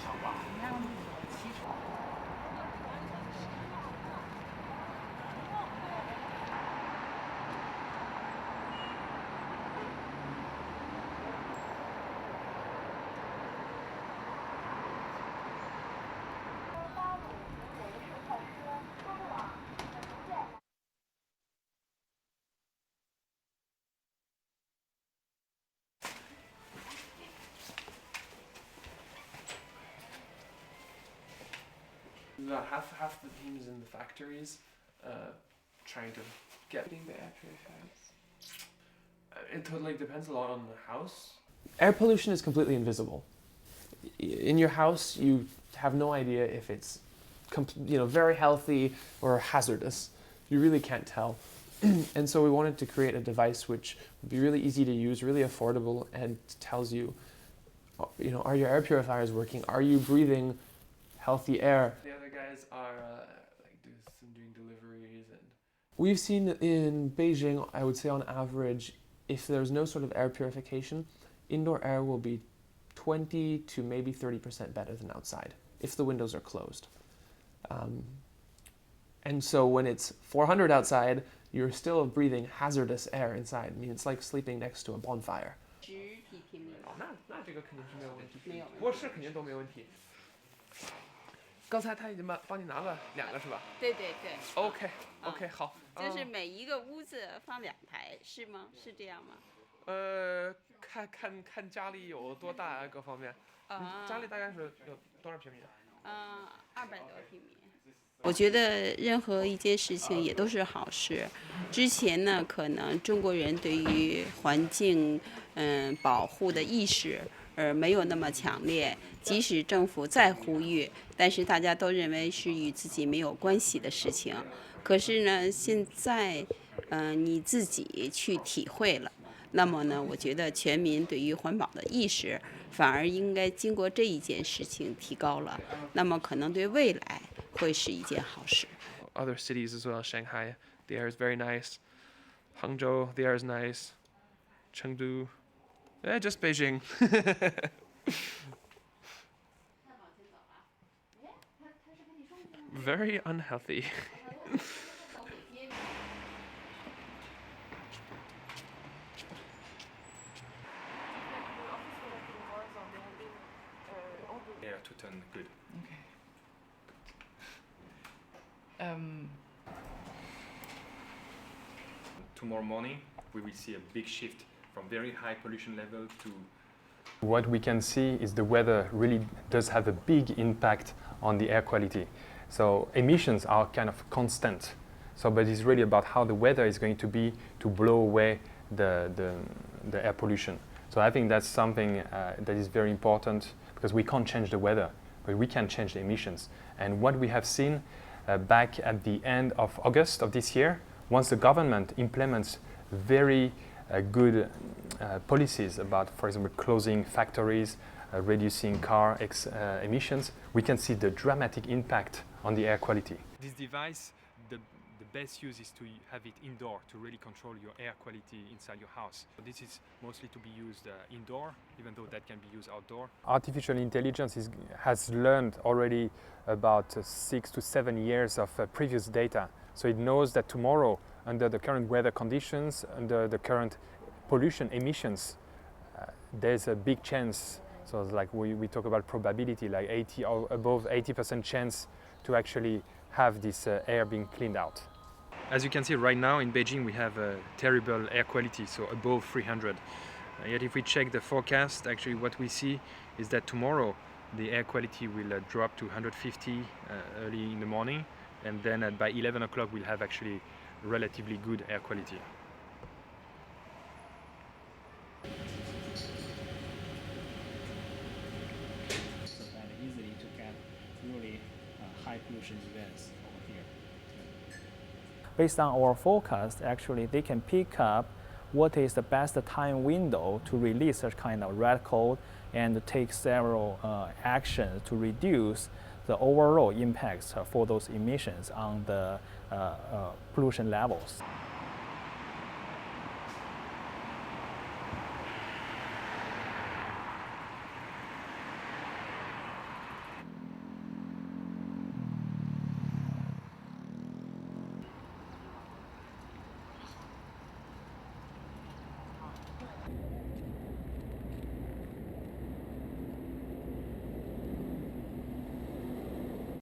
好吧，你看汽车。About half the teams in the factories trying to get the air purifiers. It totally depends a lot on the house. Air pollution is completely invisible. In your house, you have no idea if it's very healthy or hazardous. You really can't tell. And so we wanted to create a device which would be really easy to use, really affordable, and tells you, are your air purifiers working? Are you breathing healthy air? The other guys are doing deliveries, and we've seen in Beijing, I would say on average, if there's no sort of air purification, indoor air will be 20 to maybe 30% better than outside if the windows are closed. And so when it's 400 outside, you're still breathing hazardous air inside. I mean, it's like sleeping next to a bonfire. 那这个肯定是没有问题，没有，卧室肯定都没问题。刚才他已经帮你拿了2个是吧？对对对。OK， 好。就是每一个屋子放2台，是吗？是这样吗？看家里有多大各方面。家里大概是有多少平米？200多平米。我觉得任何一件事情也都是好事。之前呢，可能中国人对于环境保护的意识没有那么强烈，即使政府再呼吁，但是大家都认为是与自己没有关系的事情。可是呢，现在你自己去体会了，那么呢，我觉得全民对于环保的意识反而应该经过这一件事情提高了，那么可能对未来会是一件好事。Other cities as well, Shanghai, the air is very nice. Hangzhou, the air is nice. Chengdu, just Beijing. Very unhealthy. Air to turn good. Okay. Tomorrow morning, we will see a big shift from very high pollution level to... What we can see is the weather really does have a big impact on the air quality. So emissions are kind of constant. But it's really about how the weather is going to be to blow away the air pollution. So I think that's something that is very important, because we can't change the weather, but we can change the emissions. And what we have seen back at the end of August of this year, once the government implements very good policies about, for example, closing factories, reducing car emissions, we can see the dramatic impact on the air quality. This device, the best use is to have it indoor to really control your air quality inside your house. So this is mostly to be used indoor, even though that can be used outdoor. Artificial intelligence has learned already about 6 to 7 years of previous data. So it knows that tomorrow, under the current weather conditions, under the current pollution emissions, there's a big chance. So it's like we talk about probability, like 80 or above 80% chance to actually have this air being cleaned out. As you can see right now in Beijing, we have a terrible air quality, so above 300. Yet if we check the forecast, actually what we see is that tomorrow the air quality will drop to 150 early in the morning, and then by 11 o'clock we'll have actually relatively good air quality. So that easily to get really high pollution events over here. Based on our forecast, actually they can pick up what is the best time window to release such kind of red code and take several actions to reduce the overall impacts for those emissions on the pollution levels.